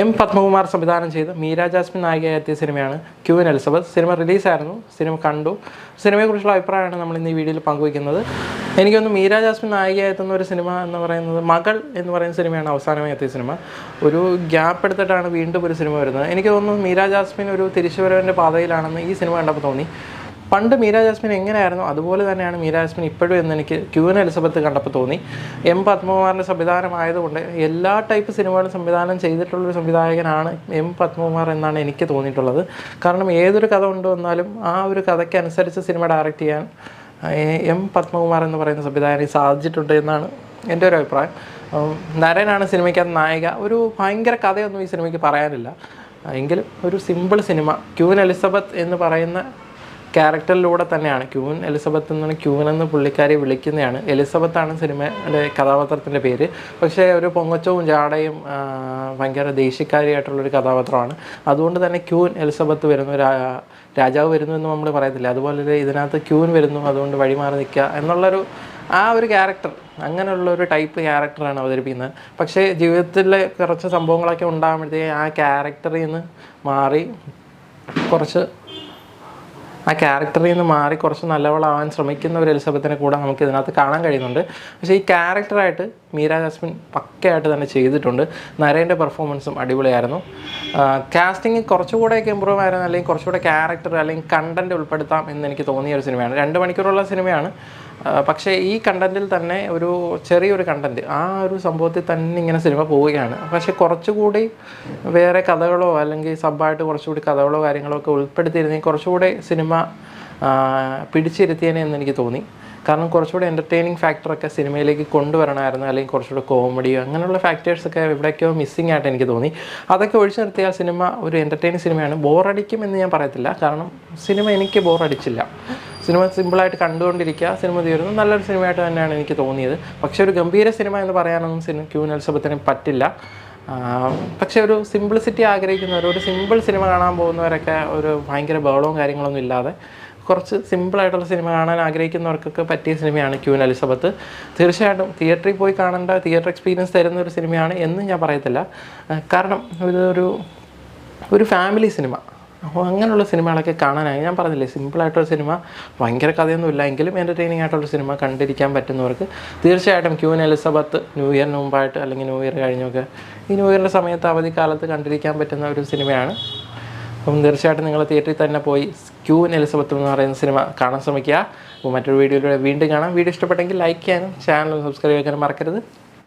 M Padmakumar സംവിധാനം ചെയ്ത് Meera Jasmine നായികയായി എത്തിയ സിനിമയാണ് ക്യൂൻ എലിസബത്ത്. സിനിമ റിലീസായിരുന്നു, സിനിമ കണ്ടു. സിനിമയെക്കുറിച്ചുള്ള അഭിപ്രായമാണ് നമ്മൾ ഇന്ന് ഈ വീഡിയോയിൽ പങ്കുവയ്ക്കുന്നത്. എനിക്കൊന്ന് മീര ജാസ്മിൻ നായികയായി എത്തുന്ന ഒരു സിനിമ എന്ന് പറയുന്നത് മകൾ എന്ന് പറയുന്ന സിനിമയാണ് അവസാനമായി എത്തിയ സിനിമ. ഒരു ഗ്യാപ്പ് എടുത്തിട്ടാണ് വീണ്ടും ഒരു സിനിമ വരുന്നത്. എനിക്ക് തോന്നുന്നു മീര ജാസ്മിൻ ഒരു തിരിച്ചുവരവിൻ്റെ പാതയിലാണെന്ന് ഈ സിനിമ കണ്ടപ്പോൾ തോന്നി. പണ്ട് മീര ജാസ്മിൻ എങ്ങനെയായിരുന്നു അതുപോലെ തന്നെയാണ് മീര ജാസ്മിൻ ഇപ്പോഴും എന്ന് എനിക്ക് ക്യൂൻ എലിസബത്ത് കണ്ടപ്പോൾ തോന്നി. എം പത്മകുമാറിൻ്റെ സംവിധാനമായതുകൊണ്ട് എല്ലാ ടൈപ്പ് സിനിമകളും സംവിധാനം ചെയ്തിട്ടുള്ളൊരു സംവിധായകനാണ് എം പത്മകുമാർ എന്നാണ് എനിക്ക് തോന്നിയിട്ടുള്ളത്. കാരണം ഏതൊരു കഥ കൊണ്ടുവന്നാലും ആ ഒരു കഥയ്ക്കനുസരിച്ച് സിനിമ ഡയറക്റ്റ് ചെയ്യാൻ എം പത്മകുമാർ എന്ന് പറയുന്ന സംവിധായകന് സാധിച്ചിട്ടുണ്ട് എന്നാണ് എൻ്റെ ഒരു അഭിപ്രായം. നരനാണ് സിനിമയ്ക്കകത്ത് നായിക. ഒരു ഭയങ്കര കഥയൊന്നും ഈ സിനിമയ്ക്ക് പറയാനില്ല. എങ്കിലും ഒരു സിമ്പിൾ സിനിമ. ക്യൂൻ എലിസബത്ത് എന്ന് പറയുന്ന ക്യാരക്ടറിലൂടെ തന്നെയാണ് ക്യൂൻ എലിസബത്ത് എന്നാണ് ക്യൂൻ എന്ന് പുള്ളിക്കാരി വിളിക്കുന്നതാണ്. എലിസബത്താണ് സിനിമയുടെ കഥാപാത്രത്തിൻ്റെ പേര്. പക്ഷേ ഒരു പൊങ്ങച്ചവും ജാടയും ഭയങ്കര ദേഷ്യക്കാരിയായിട്ടുള്ളൊരു കഥാപാത്രമാണ്. അതുകൊണ്ട് തന്നെ ക്യൂൻ എലിസബത്ത് വരുന്നു, രാജാവ് വരുന്നു എന്ന് നമ്മൾ പറയത്തില്ല, അതുപോലെ ഇതിനകത്ത് ക്യൂൻ വരുന്നു, അതുകൊണ്ട് വഴിമാറി നിൽക്കുക എന്നുള്ളൊരു ആ ഒരു ക്യാരക്ടർ, അങ്ങനെയുള്ളൊരു ടൈപ്പ് ക്യാരക്ടറാണ് അവതരിപ്പിക്കുന്നത്. പക്ഷേ ജീവിതത്തിലെ കുറച്ച് സംഭവങ്ങളൊക്കെ ഉണ്ടാകുമ്പോഴത്തേക്ക് ആ ക്യാരക്ടറിൽ നിന്ന് മാറി കുറച്ച് നല്ലവളാവാൻ ശ്രമിക്കുന്ന ഒരു എലിസബത്തിനെ കൂടെ നമുക്ക് ഇതിനകത്ത് കാണാൻ കഴിയുന്നുണ്ട്. പക്ഷേ ഈ ക്യാരക്ടറായിട്ട് മീര ജാസ്മിൻ പക്കയായിട്ട് തന്നെ ചെയ്തിട്ടുണ്ട്. നരേൻ്റെ പെർഫോമൻസും അടിപൊളിയായിരുന്നു. കാസ്റ്റിംഗ് കുറച്ചുകൂടെയൊക്കെ ഇമ്പ്രൂവ് ആയിരുന്നു, അല്ലെങ്കിൽ കുറച്ചുകൂടെ ക്യാരക്ടർ അല്ലെങ്കിൽ കണ്ടൻറ്റ് ഉൾപ്പെടുത്താം എന്നെനിക്ക് തോന്നിയ ഒരു സിനിമയാണ്. 2 മണിക്കൂറുള്ള സിനിമയാണ്. പക്ഷേ ഈ കണ്ടൻറ്റിൽ തന്നെ ഒരു ചെറിയൊരു കണ്ടൻറ്റ്, ആ ഒരു സംഭവത്തിൽ തന്നെ ഇങ്ങനെ സിനിമ പോവുകയാണ്. പക്ഷേ കുറച്ചുകൂടി വേറെ കഥകളോ അല്ലെങ്കിൽ സബ്ബായിട്ട് കുറച്ചുകൂടി കഥകളോ കാര്യങ്ങളോ ഒക്കെ ഉൾപ്പെടുത്തിയിരുന്നെങ്കിൽ കുറച്ചുകൂടി സിനിമ പിടിച്ചിരുത്തിയേനെ എന്ന് എനിക്ക് തോന്നി. കാരണം കുറച്ചുകൂടി എൻ്റർടൈനിങ് ഫാക്ടറൊക്കെ സിനിമയിലേക്ക് കൊണ്ടുവരണമായിരുന്നു, അല്ലെങ്കിൽ കുറച്ചുകൂടി കോമഡിയോ അങ്ങനെയുള്ള ഫാക്ടേഴ്സൊക്കെ എവിടേക്കോ മിസ്സിംഗ് ആയിട്ട് എനിക്ക് തോന്നി. അതൊക്കെ ഒഴിച്ചു നിർത്തിയാൽ സിനിമ ഒരു എൻ്റർടൈനിങ് സിനിമയാണ്. ബോറടിക്കും എന്ന് ഞാൻ പറയത്തില്ല, കാരണം സിനിമ എനിക്ക് ബോറടിച്ചില്ല. സിനിമ സിമ്പിളായിട്ട് കണ്ടുകൊണ്ടിരിക്കുക, സിനിമ തീരുന്നു, നല്ലൊരു സിനിമയായിട്ട് തന്നെയാണ് എനിക്ക് തോന്നിയത്. പക്ഷേ ഒരു ഗംഭീര സിനിമ എന്ന് പറയാനൊന്നും ക്യൂൻ എലിസബത്തിന് പറ്റില്ല. പക്ഷേ ഒരു സിംപ്ലിസിറ്റി ആഗ്രഹിക്കുന്നവർ, ഒരു സിമ്പിൾ സിനിമ കാണാൻ പോകുന്നവരൊക്കെ ഒരു ഭയങ്കര ബഹളവും കാര്യങ്ങളൊന്നും ഇല്ലാതെ കുറച്ച് സിമ്പിളായിട്ടുള്ള സിനിമ കാണാൻ ആഗ്രഹിക്കുന്നവർക്കൊക്കെ പറ്റിയ സിനിമയാണ് ക്യൂൻ എലിസബത്ത്. തീർച്ചയായിട്ടും തിയേറ്ററിൽ പോയി കാണേണ്ട, തിയേറ്റർ എക്സ്പീരിയൻസ് തരുന്ന ഒരു സിനിമയാണ് എന്ന് ഞാൻ പറയത്തില്ല. കാരണം ഒരു ഫാമിലി സിനിമ, അപ്പോൾ അങ്ങനെയുള്ള സിനിമകളൊക്കെ കാണാനായി ഞാൻ പറഞ്ഞില്ലേ, സിമ്പിളായിട്ടൊരു സിനിമ, ഭയങ്കര കഥയൊന്നും എങ്കിലും എൻ്റർടൈനിങ് ആയിട്ടുള്ള സിനിമ കണ്ടിരിക്കാൻ പറ്റുന്നവർക്ക് തീർച്ചയായിട്ടും ക്യൂൻ എലിസബത്ത് ന്യൂ ഇയറിന് മുമ്പായിട്ട് അല്ലെങ്കിൽ ന്യൂ ഇയർ കഴിഞ്ഞൊക്കെ ഈ ന്യൂ ഇയറിൻ്റെ സമയത്ത് അവധിക്കാലത്ത് കണ്ടിരിക്കാൻ പറ്റുന്ന ഒരു സിനിമയാണ്. അപ്പം തീർച്ചയായിട്ടും നിങ്ങൾ തിയേറ്ററിൽ തന്നെ പോയി ക്യൂൻ എലിസബത്ത് എന്ന് പറയുന്ന സിനിമ കാണാൻ ശ്രമിക്കുക. അപ്പോൾ മറ്റൊരു വീഡിയോയിലൂടെ വീണ്ടും കാണാം. വീഡിയോ ഇഷ്ടപ്പെട്ടെങ്കിൽ ലൈക്ക് ചെയ്യാനും ചാനൽ സബ്സ്ക്രൈബ് ചെയ്യാനും മറക്കരുത്.